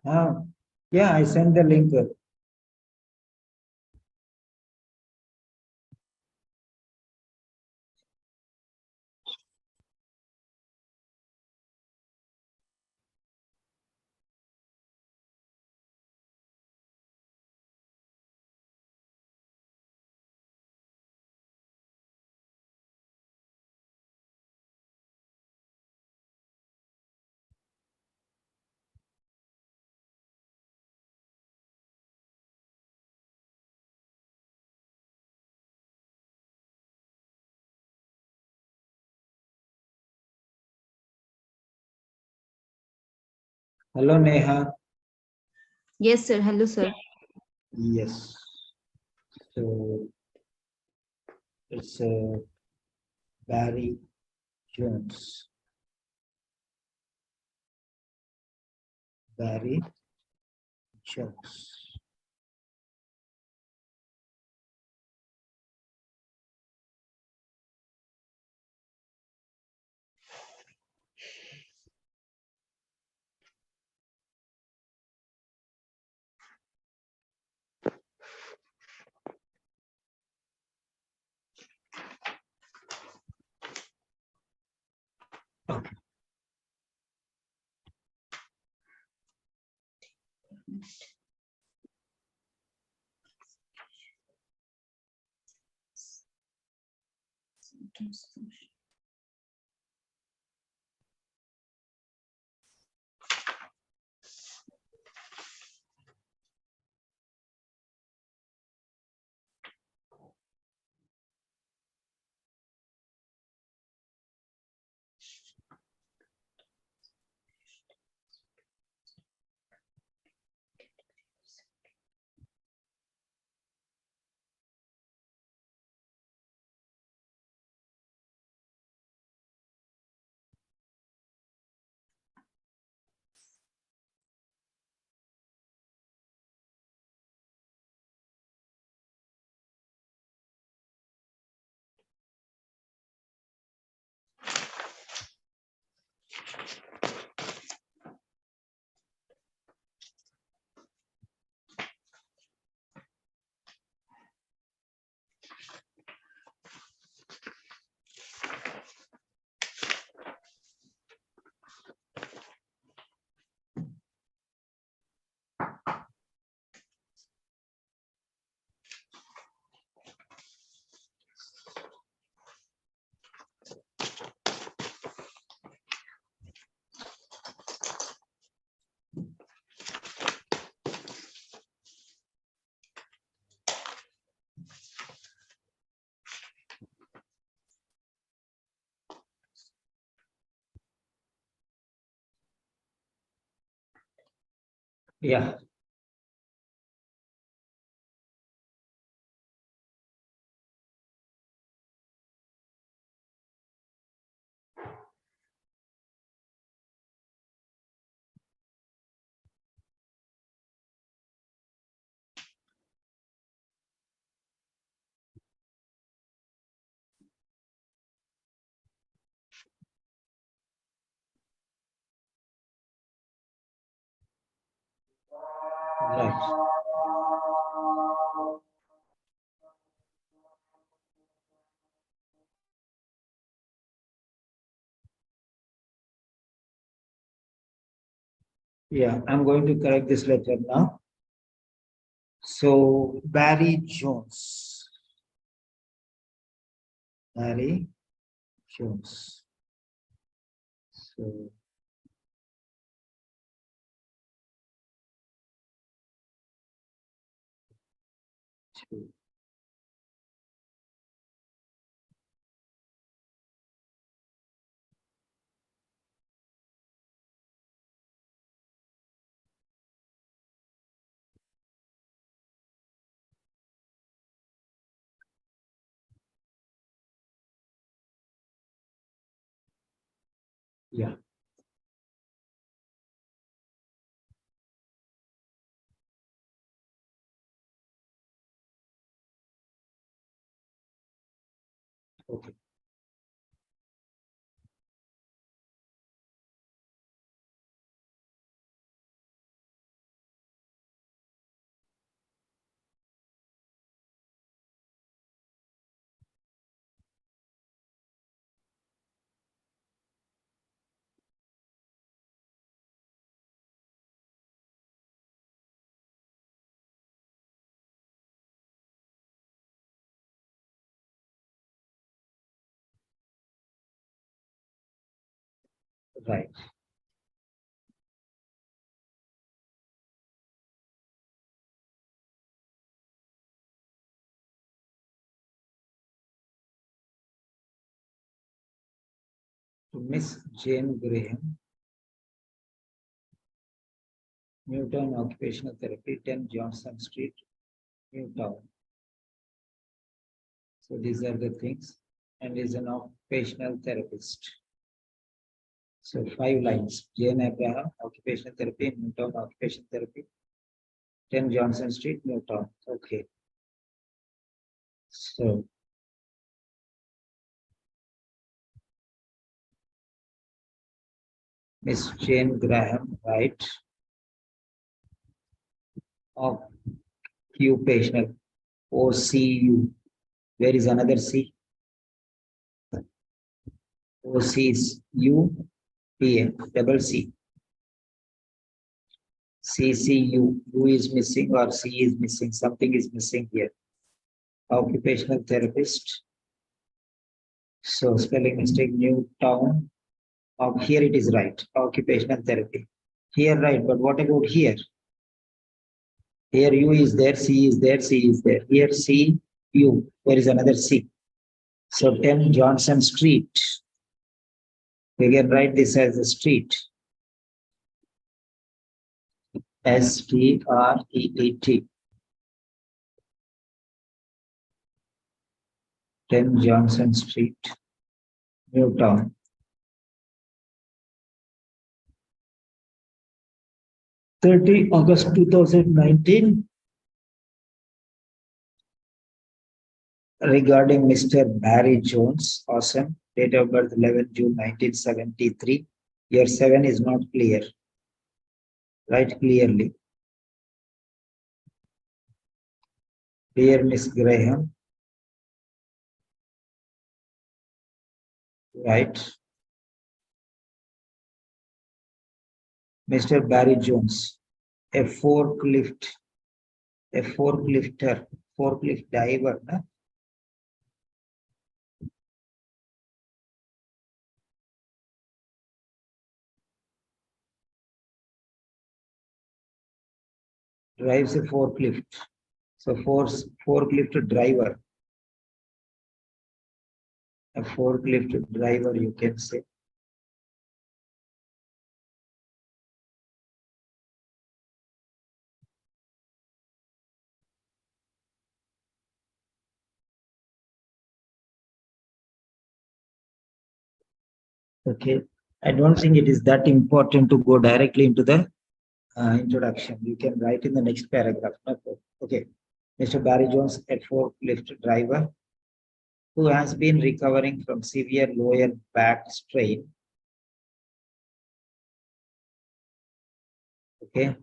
Ah, yeah, I sent the link. Hello, Neha. Yes, sir. Hello, sir. Yes. So it's Barry Jones. Barry Jones. Okay. Yeah. Right. Yeah, I'm going to correct this letter now. So Barry Jones. Barry Jones. So two. Yeah. Okay. Right. To Miss Jane Graham, Newtown Occupational Therapy, 10 Johnson Street, Newtown. So these are the things, and is an occupational therapist. So 5 lines. Jane Abraham, occupational therapy, Newtown occupational therapy, 10 Johnson Street, Newtown. Okay. So Miss Jane Graham, right? Occupational, OCU. Where is another C? OC is U, P, double C. CCU, U is missing or C is missing. Something is missing here. Occupational therapist. So spelling mistake, Newtown. Here it is right. Occupational therapy. Here right, but what about here? Here U is there, C is there, C is there. Here C, U. There is another C. So 10 Johnson Street. We can write this as a street. STREET. 10 Johnson Street, Newtown. 30 August 2019. Regarding Mr. Barry Jones, awesome. Date of birth 11 June 1973. Year 7 is not clear. Write clearly. Dear Miss Graham, right. Mr. Barry Jones, a forklift, a forklifter, forklift diver, no? Drives a forklift. So forklift driver. A forklift driver, you can say. Okay. I don't think it is that important to go directly into the introduction. You can write in the next paragraph. Okay. Mr. Barry Jones, a forklift driver who has been recovering from severe lower back strain. Okay.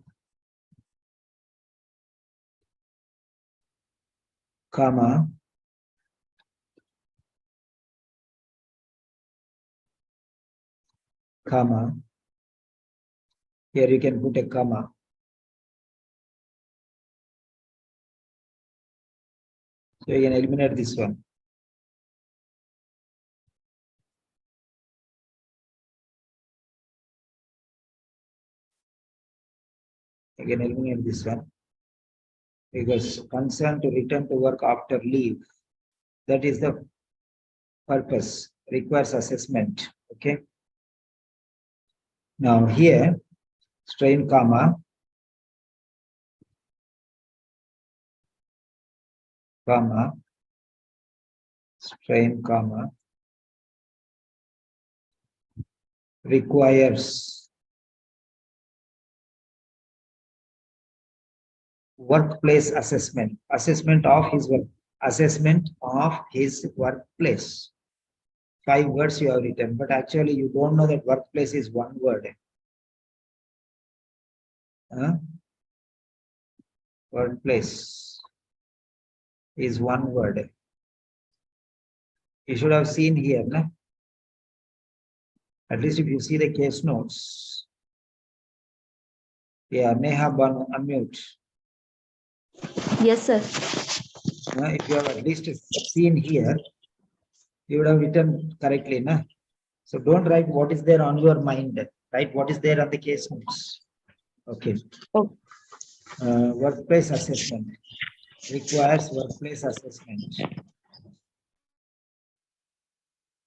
Comma. Comma. Here you can put a comma. So you can eliminate this one. You can eliminate this one. Because concern to return to work after leave, that is the purpose, requires assessment. Okay. Now here, strain comma, strain comma, requires workplace assessment, assessment of his workplace. 5 words you have written, but actually you don't know that workplace is one word. Workplace is one word. You should have seen here, no? At least if you see the case notes. Yeah, Neha, Banu, unmute. Yes, sir. If you have at least seen here, you would have written correctly, no? So don't write what is there on your mind. Write what is there on the case notes. Okay. Oh, Workplace assessment requires workplace assessment.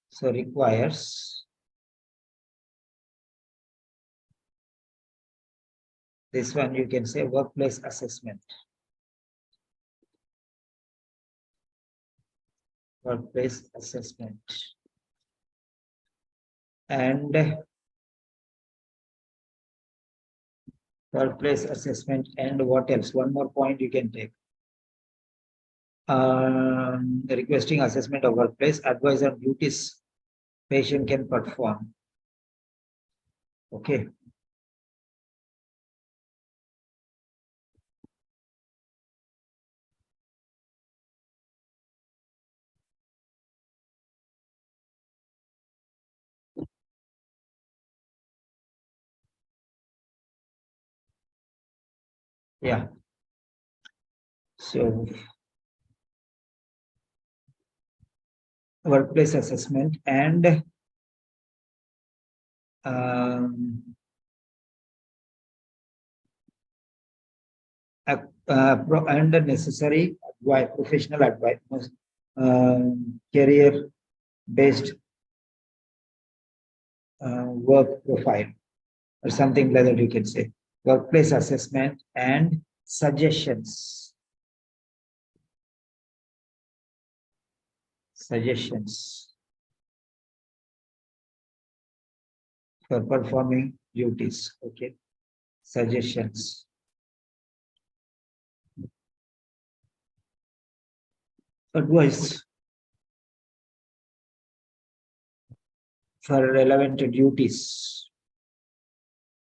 So requires this one, you can say workplace assessment. Workplace assessment. And workplace assessment and what else? One more point you can take. Requesting assessment of workplace, advice on duties patient can perform. Okay. Yeah. So workplace assessment and and the necessary advice, professional advice, career based work profile or something like that you can say. Workplace assessment and suggestions. Suggestions for performing duties. Okay. Suggestions. Advice for relevant duties.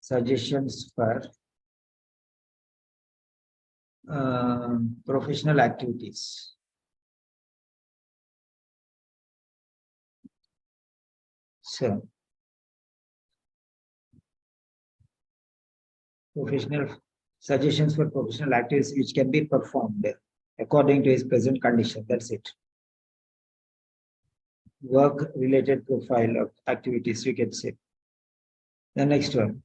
Suggestions for professional activities. So, professional suggestions for professional activities which can be performed according to his present condition. That's it. Work related profile of activities, you can say. The next one.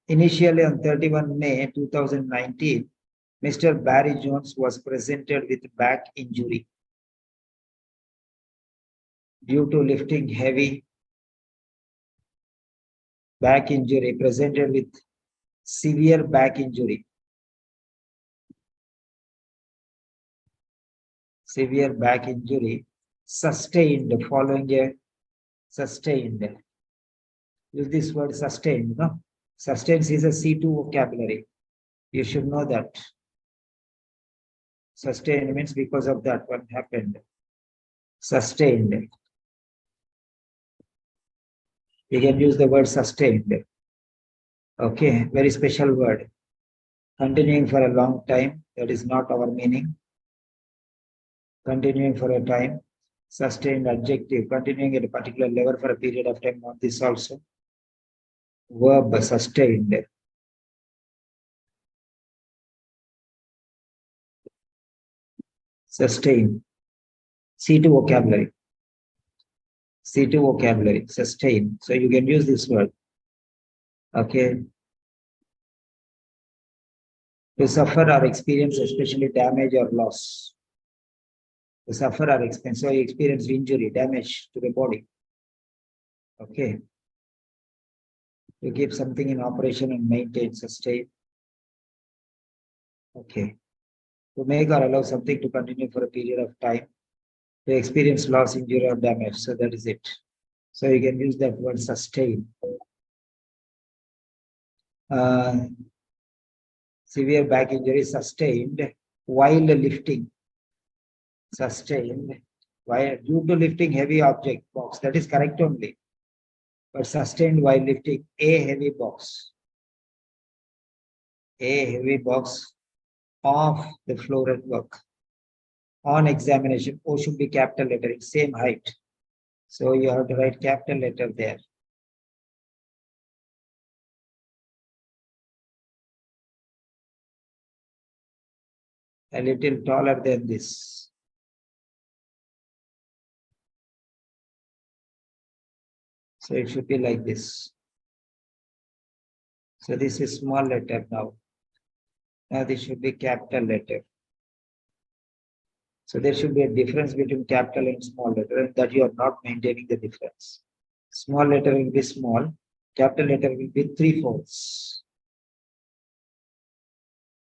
Initially on 31 May 2019, Mr. Barry Jones was presented with back injury due to lifting heavy back injury, presented with severe back injury. Severe back injury sustained following a sustained. Use this word sustained, no? Sustains is a C2 vocabulary. You should know that. Sustained means because of that what happened. Sustained. You can use the word sustained. Okay, very special word. Continuing for a long time, that is not our meaning. Continuing for a time, sustained adjective, continuing at a particular level for a period of time, not this also. Verb sustained. Sustain. C2 vocabulary. C2 vocabulary, sustain. So you can use this word. Okay. To suffer or experience especially damage or loss. To suffer or experience, so you experience injury, damage to the body. Okay. To keep something in operation and maintain, sustain. Okay. To make or allow something to continue for a period of time. To experience loss, injury, or damage. So that is it. So you can use that word sustain. Severe back injury sustained while lifting. Sustained while due to lifting heavy object box. That is correct only. But sustained while lifting a heavy box. A heavy box off the floor at work. On examination, O should be capital letter, it's same height. So you have to write capital letter there. A little taller than this. So it should be like this. So this is small letter now. Now this should be capital letter. So there should be a difference between capital and small letter, and that you are not maintaining the difference. Small letter will be small, capital letter will be 3/4.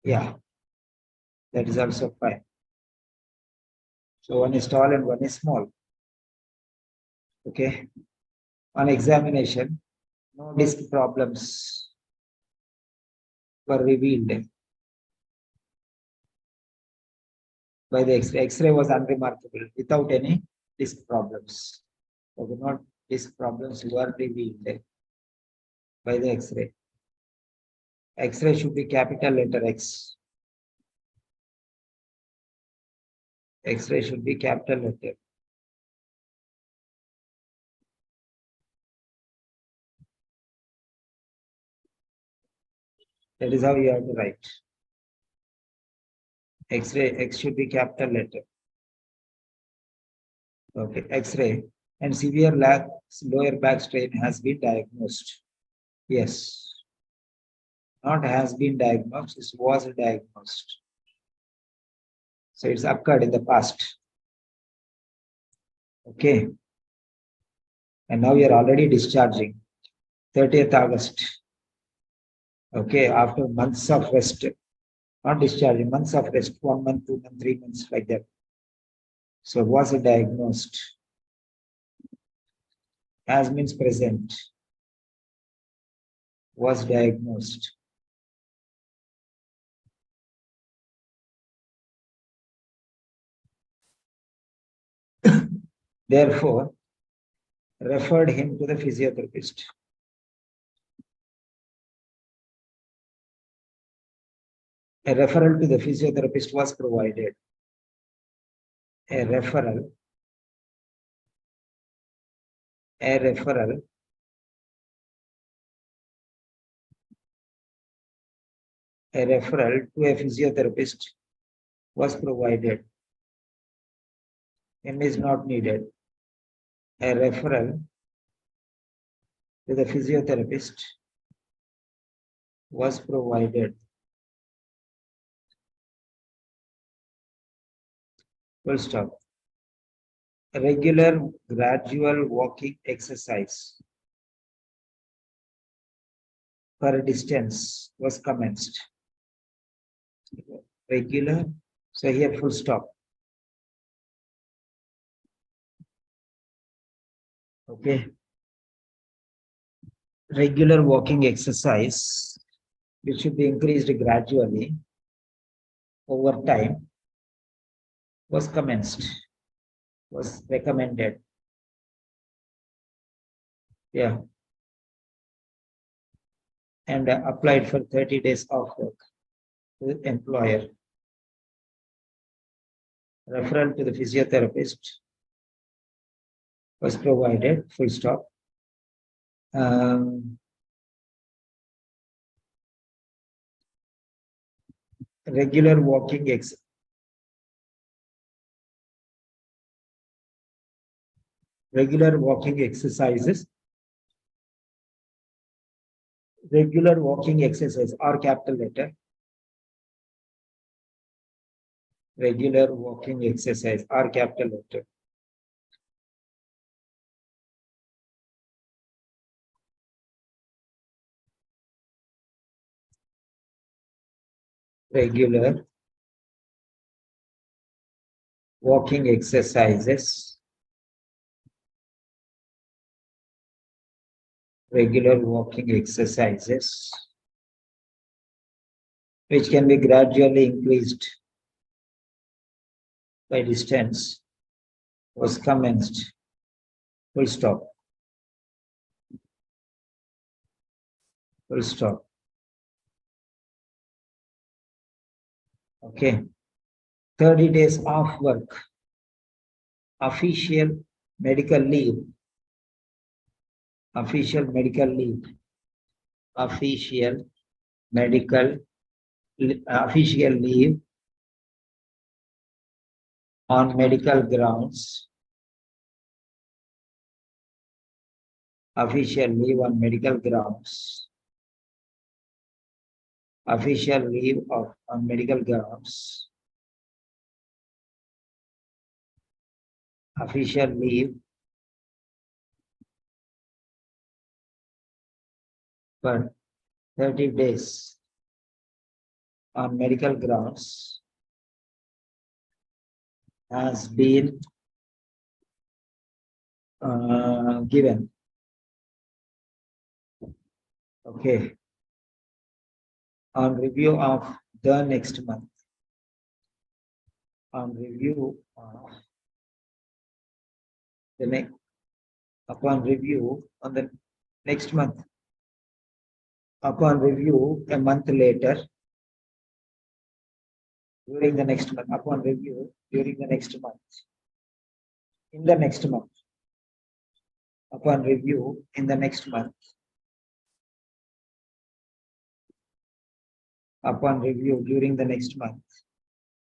Yeah, that is also fine. So one is tall and one is small. Okay. On examination, no disk problems were revealed by the X-ray. X-ray was unremarkable without any disk problems. Okay, not disk problems were revealed by the X-ray. X-ray should be capital letter X. X-ray should be capital letter. That is how you have to write. X-ray, X should be capital letter. Okay, X-ray and severe lower back strain has been diagnosed. Yes. Not has been diagnosed, it was diagnosed. So it's occurred in the past. Okay. And now you're already discharging. 30th August. Okay, after months of rest. Not discharging, months of rest, 1 month, 2 months, 3 months, like that. So was it diagnosed? Has means present. Was diagnosed. Therefore, referred him to the physiotherapist. A referral to the physiotherapist was provided. A referral to a physiotherapist was provided. M is not needed. A referral to the physiotherapist was provided. Full stop. A regular gradual walking exercise for a distance was commenced. Regular, so here full stop. Okay. Regular walking exercise, which should be increased gradually over time, was commenced, was recommended. Yeah. And applied for 30 days off work to the employer. Referral to the physiotherapist was provided, full stop. Regular walking exercises regular walking exercises are capital letter. Regular walking exercise are capital letter. Regular walking exercises. Regular walking exercises, which can be gradually increased by distance, was commenced. Full stop. Full stop. Okay. 30 days off work. Official medical leave. Official medical leave. Official leave on medical grounds Official leave on medical grounds. Official leave on medical grounds. Official leave for 30 days on medical grounds has been given. Okay. On review of the next month. On review of the next, upon review on the next month. Upon review a month later, during the next month, upon review during the next month, in the next month, upon review in the next month, upon review during the next month,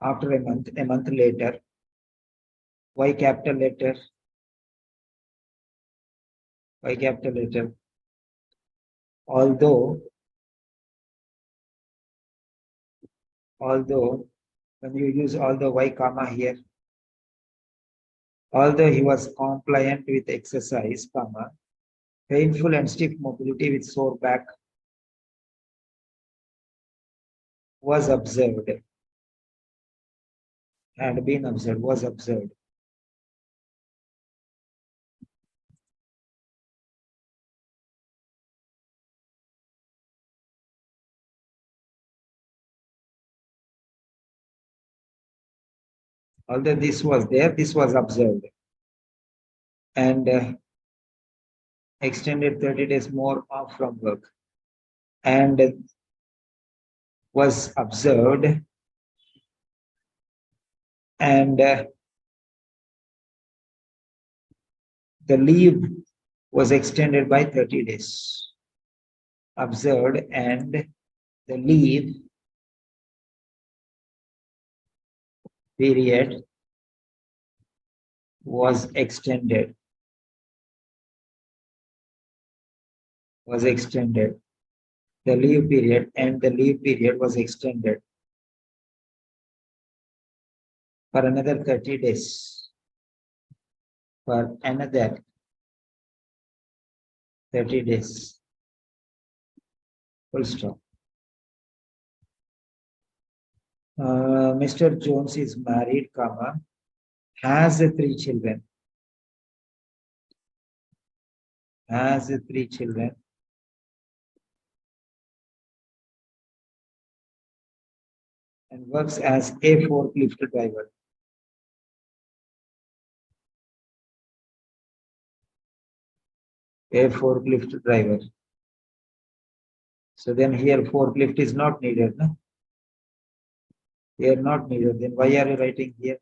after a month later, Y capital letter, Y capital letter, although when you use although Y comma here, although he was compliant with exercise, comma, painful and stiff mobility with sore back was observed, had been observed, was observed. Although this was there, this was observed. And extended 30 days more off from work. And was observed. And the leave was extended by 30 days. Observed and the leave period was extended. Was extended. The leave period and the leave period was extended for another 30 days. For another 30 days. Full stop. Mr. Jones is married, comma, has 3 children. Has 3 children. And works as a forklift driver. A forklift driver. So then here forklift is not needed. No? Here not needed. Then why are you writing here?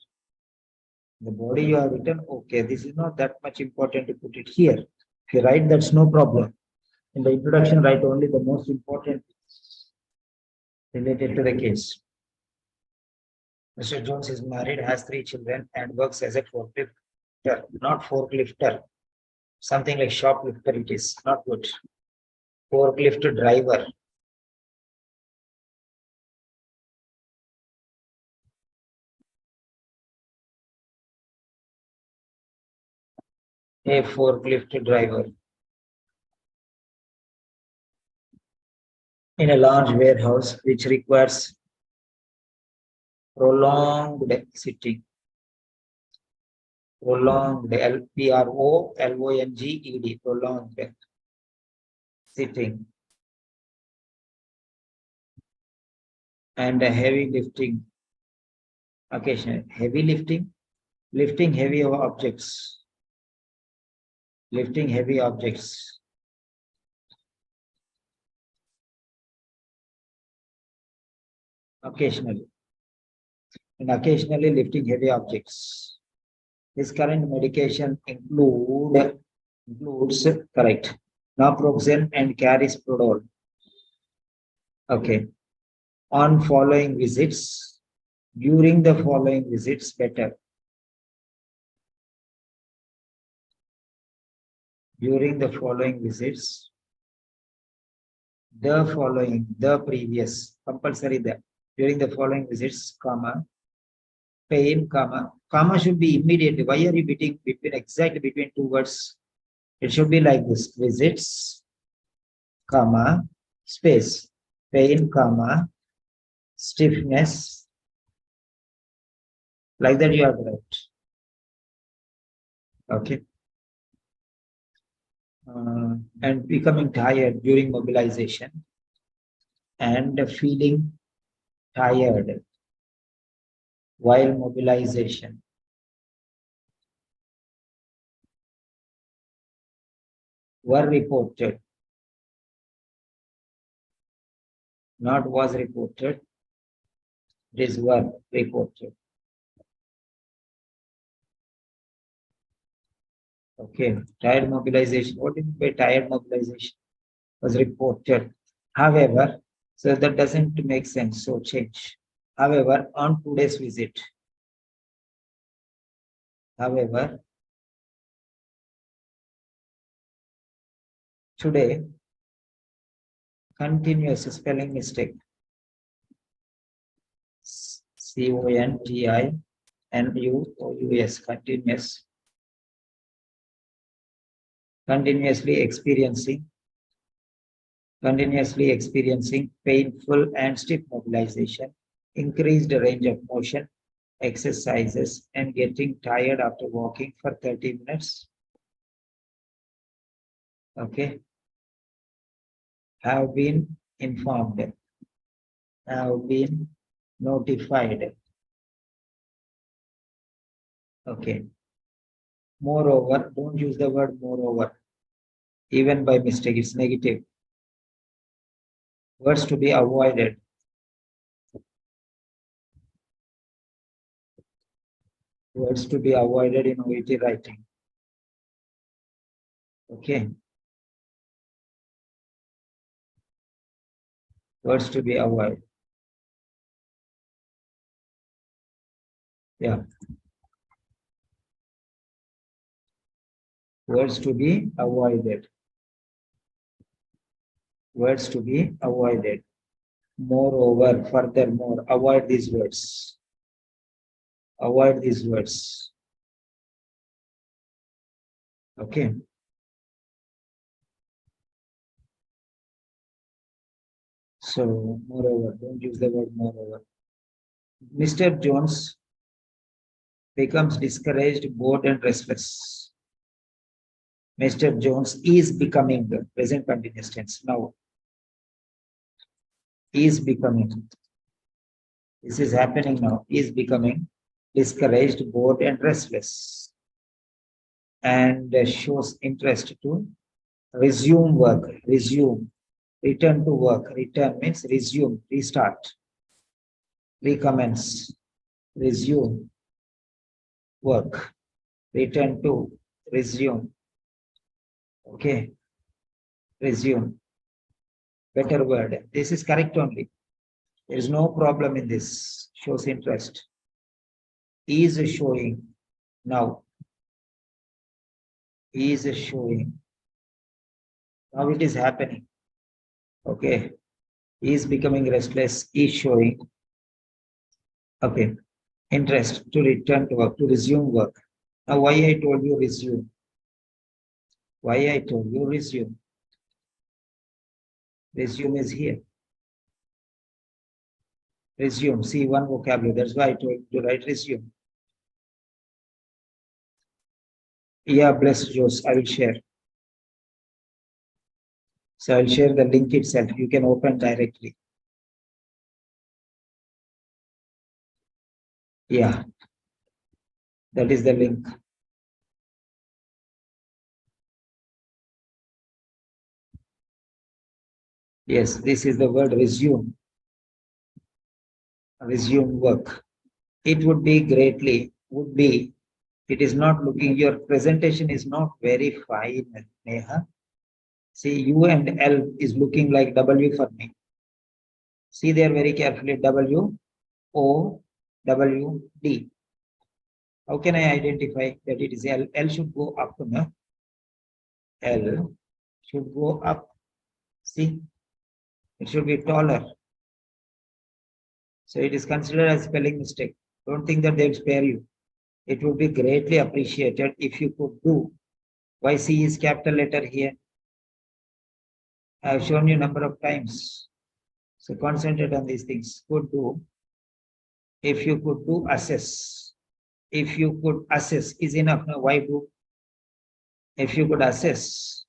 The body you have written, okay, this is not that much important to put it here. If you write, that's no problem. In the introduction, write only the most important related to the case. Mr. Jones is married, has 3 children, and works as a forklifter, not forklifter. Something like shoplifter it is, not good. Forklift driver. A forklift driver. In a large warehouse which requires prolonged sitting. Prolonged, P-R-O-L-O-N-G-E-D, prolonged sitting. And a heavy lifting. Occasionally, heavy lifting, lifting heavy objects. Lifting heavy objects. Occasionally. And occasionally lifting heavy objects. His current medication includes correct, naproxen and cariprodol. Okay. On following visits, during the following visits, better. during the following visits, the following, the previous, compulsory the, during the following visits, comma, pain, comma should be immediately. Why are you between exactly between two words? It should be like this, visits, comma, space, pain, comma, stiffness, like that you have to write. Okay. And becoming tired during mobilization and feeling tired while mobilization. Were reported, not was reported, it is were reported. Okay, tired mobilization. What do you mean by tired mobilization? Was reported. However, so that doesn't make sense, so change. However, on today's visit, however, today, continuous spelling mistake. CONTINUOUS, continuous. Continuously experiencing painful and stiff mobilization, increased range of motion, exercises, and getting tired after walking for 30 minutes. Okay. Have been informed, have been notified. Okay. Moreover, don't use the word moreover. Even by mistake, it's negative. Words to be avoided. Words to be avoided in OET writing. Okay. Words to be avoided. Yeah. Words to be avoided. Words to be avoided. Moreover, furthermore, avoid these words. Avoid these words. Okay. So, moreover, don't use the word moreover. Mr. Jones becomes discouraged, bored, and restless. Mr. Jones is becoming the present continuous tense. Now, is becoming. This is happening now. Is becoming discouraged, bored, and restless. And shows interest to resume work, resume, return to work. Return means resume, restart, recommence, resume, work, return to, resume. Okay, resume. Better word. This is correct only. There is no problem in this. Shows interest. Is showing now. Is showing. Now it is happening. Okay. Is becoming restless. Is showing. Okay. Interest to return to work, to resume work. Now, why I told you resume? Why I told you resume? Resume is here. Resume. See one vocabulary. That's why I told you to write resume. Yeah, bless Jose. I will share. So I'll share the link itself. You can open directly. Yeah, that is the link. Yes, this is the word resume. Resume work. It would be greatly, would be. It is not looking, your presentation is not very fine, Neha. See, U and L is looking like W for me. See there very carefully, W, O, W, D. How can I identify that it is L? L should go up, no? L should go up. See, it should be taller. So it is considered as spelling mistake. Don't think that they will spare you. It would be greatly appreciated if you could do. Why C is capital letter here? I have shown you number of times. So concentrate on these things. Could do. If you could do, assess. If you could assess is enough. Now why do? If you could assess.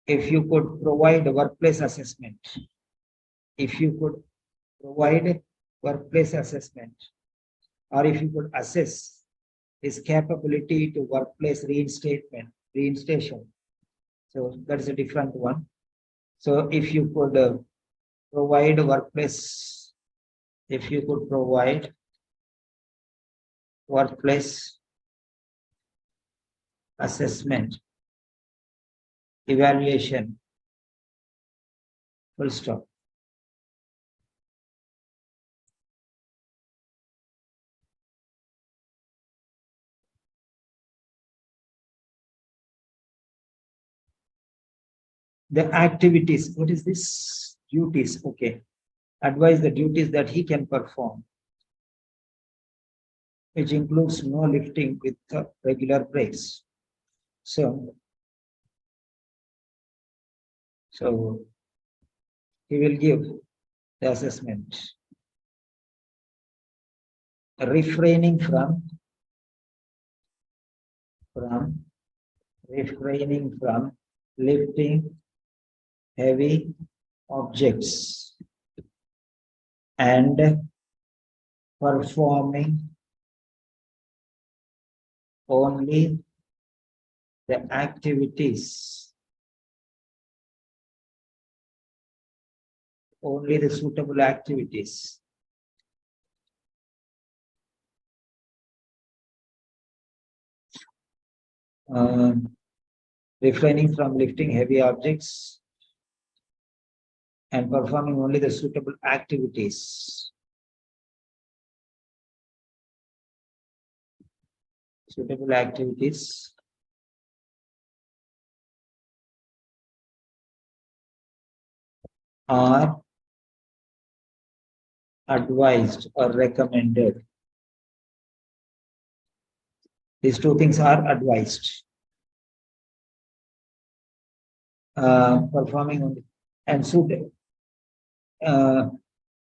If you could provide workplace assessment. If you could provide workplace assessment. Or if you could assess his capability to workplace reinstation. So that's a different one. So if you could provide workplace, if you could provide workplace assessment, evaluation, full stop. The activities, what is this? Duties, okay. Advise the duties that he can perform, which includes no lifting with regular breaks. So he will give the assessment. Refraining from lifting heavy objects and performing only the activities, only the suitable activities. Refraining from lifting heavy objects and performing only the suitable activities. Suitable activities are advised or recommended. These two things are advised. Performing only and suitable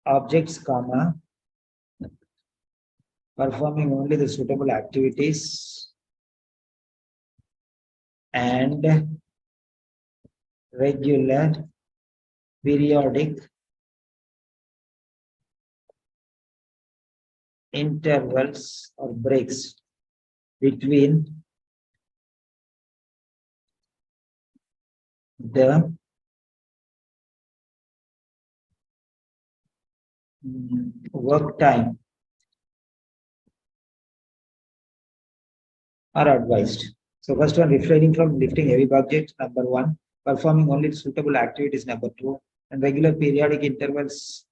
objects, comma, performing only the suitable activities and regular, periodic intervals or breaks between the work time are advised. So first one, refraining from lifting heavy objects, number one, performing only suitable activities, number two, and regular periodic intervals,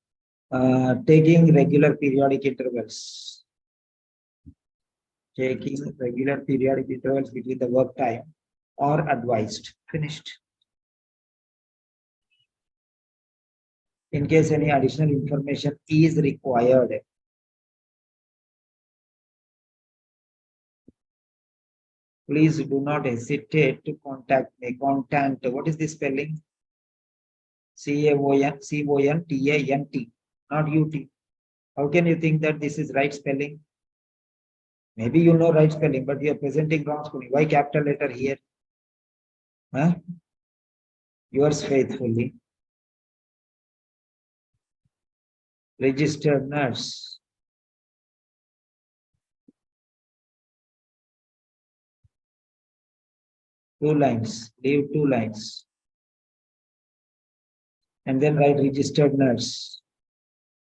taking regular periodic intervals. Taking regular periodic intervals between the work time or advised. Finished. In case any additional information is required, please do not hesitate to contact me. Contant, what is the spelling? C-A-O-N-T-A-N-T, not U-T. How can you think that this is right spelling? Maybe you know right spelling, but you are presenting wrong spelling. Why capital letter here? Huh? Yours faithfully, registered nurse. Two lines, leave 2 lines. And then write registered nurse.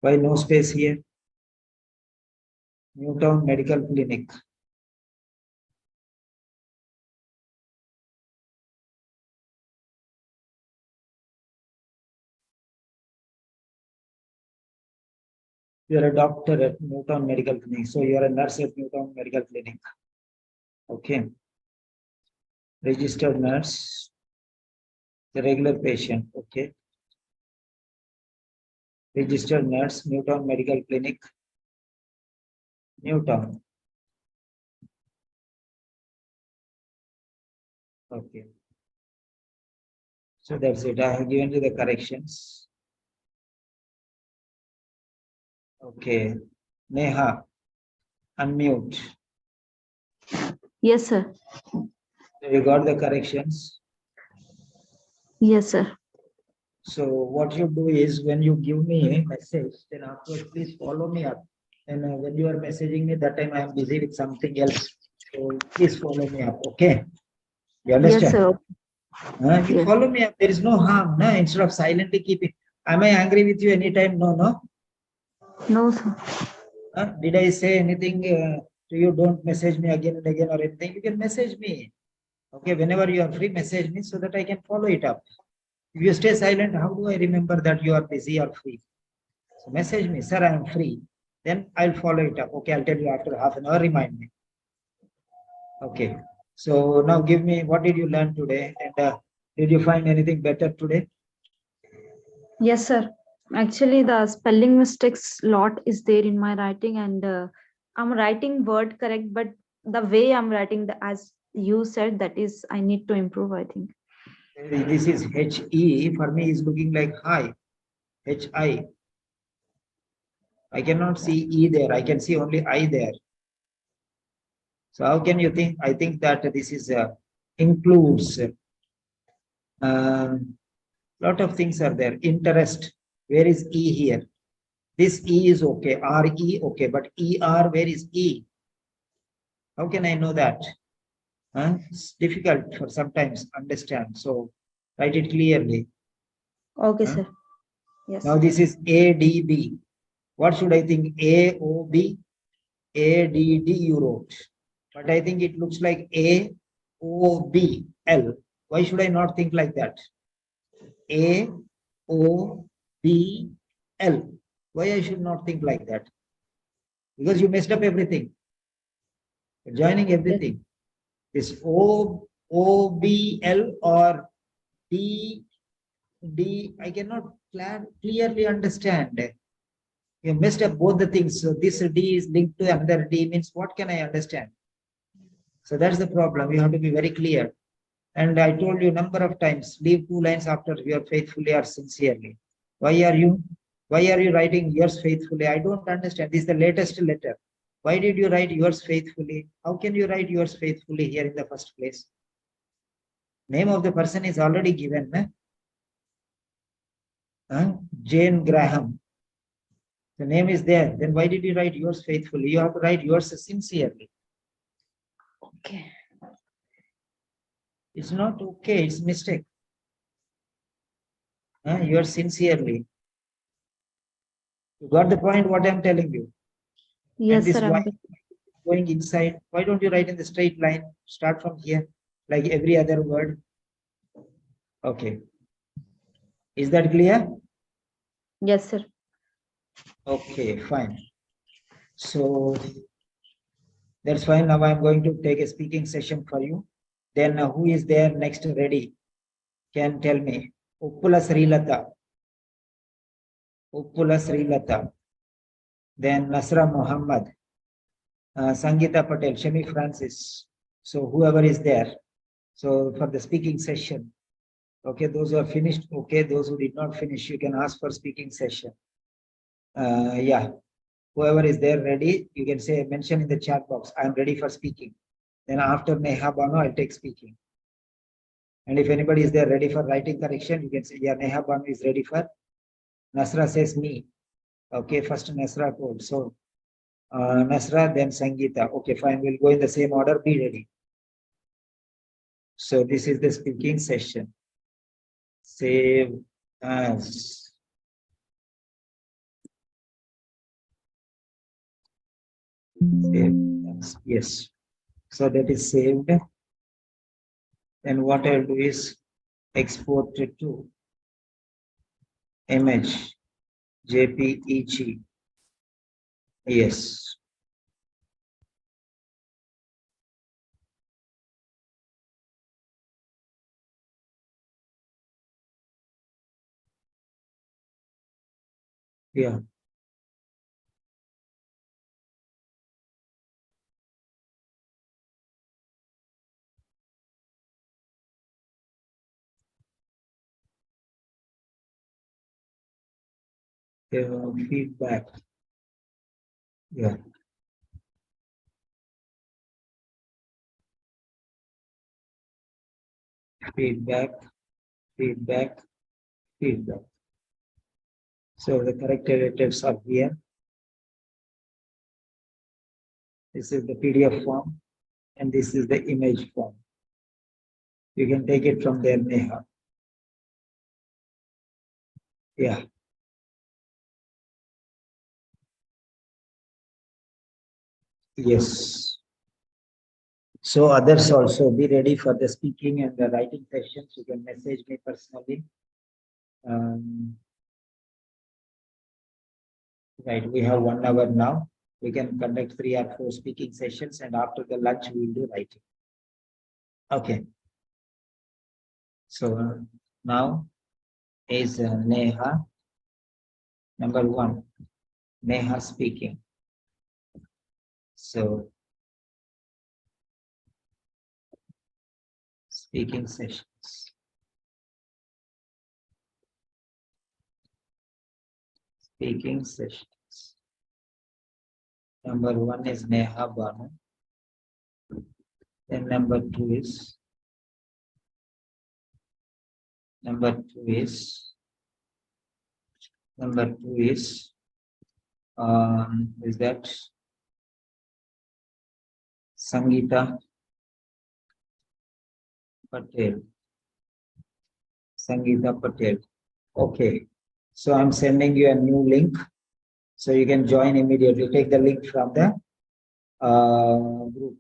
Why no space here? Newtown Medical Clinic. You are a doctor at Newtown Medical Clinic. So you are a nurse at Newtown Medical Clinic. Okay. Registered nurse, the regular patient. Okay. Registered nurse, Newtown Medical Clinic, Newtown. Okay. So that's it. I have given you the corrections. Okay. Neha, unmute. Yes, sir. You got the corrections. Yes, sir. So what you do is when you give me a message, then afterwards please follow me up. And when you are messaging me, that time I am busy with something else. So please follow me up. Okay. You Yes, understand? sir. You Yes. follow me up. There is no harm. No? Instead of silently keeping. Am I angry with you anytime? No, no. No, sir. Did I say anything to you? Don't message me again and again or anything. You can message me. Okay, whenever you are free, message me so that I can follow it up. If you stay silent, how do I remember that you are busy or free? So message me, sir, I am free. Then I'll follow it up. Okay, I'll tell you after half an hour, remind me. Okay. So now give me, what did you learn today? And did you find anything better today? Yes, sir. Actually, the spelling mistakes lot is there in my writing, and I'm writing word correct, but the way I'm writing, the as you said, that is I need to improve, I think. This is HE. For me, is looking like hi. HI. I cannot see E there. I can see only I there. So how can you think? I think that this is includes lot of things are there. Interest. Where is E here? This E is okay. RE okay, but ER, where is E? How can I know that? It's difficult for sometimes understand. So write it clearly. Okay, sir. Yes. Now this is ADB. What should I think? AOB, ADD you wrote. But I think it looks like AOBL. Why should I not think like that? AOBL. Why I should not think like that? Because you messed up everything. You're joining everything. This OBL or D, I cannot clearly understand. You messed up both the things. So this D is linked to another D means what can I understand? So that's the problem. You have to be very clear. And I told you a number of times, leave 2 lines after your faithfully or sincerely. Why are you writing yours faithfully? I don't understand. This is the latest letter. Why did you write yours faithfully? How can you write yours faithfully here in the first place? Name of the person is already given. Jane Graham. The name is there. Then why did you write yours faithfully? You have to write yours sincerely. Okay. It's not okay. It's mistake. Yours sincerely. You got the point what I'm telling you? Yes, And this sir. why going inside. Why don't you write in the straight line? Start from here, like every other word. Okay. Is that clear? Yes, sir. Okay, fine. So that's fine. Now I'm going to take a speaking session for you. Then who is there next ready? Can tell me. Uppula Srilata. Uppula Srilata. Then Nasra Muhammad. Sangeeta Patel, Shami Francis. So whoever is there. So for the speaking session. Okay, those who are finished, okay. Those who did not finish, you can ask for speaking session. Yeah, whoever is there ready, you can say, mention in the chat box, I'm ready for speaking. Then after Neha, Banu, I'll take speaking. And if anybody is there ready for writing correction, you can say, yeah, Neha, Banu is ready for. Nasra says me. Okay, first Nasra told. So Nasra, then Sangeeta. Okay, fine, we'll go in the same order, be ready. So this is the speaking session. Save as. Save as, yes. So that is saved. Then what I'll do is export it to image JPEG. Yes. Yeah. Feedback. Yeah. Feedback, feedback, feedback. So the correct editors are here. This is the PDF form, and this is the image form. You can take it from there, Neha. Yeah. Yes. So others also be ready for the speaking and the writing sessions. You can message me personally. Right, we have 1 hour now. We can conduct 3 or 4 speaking sessions, and after the lunch, we will do writing. Okay. So now is Neha. Number 1, Neha speaking. So speaking sessions. Speaking sessions. Number 1 is Neha Banu. Then number 2 is number 2 is is that Sangeeta Patel. Sangeeta Patel. Okay. So I'm sending you a new link. So you can join immediately. Take the link from the group.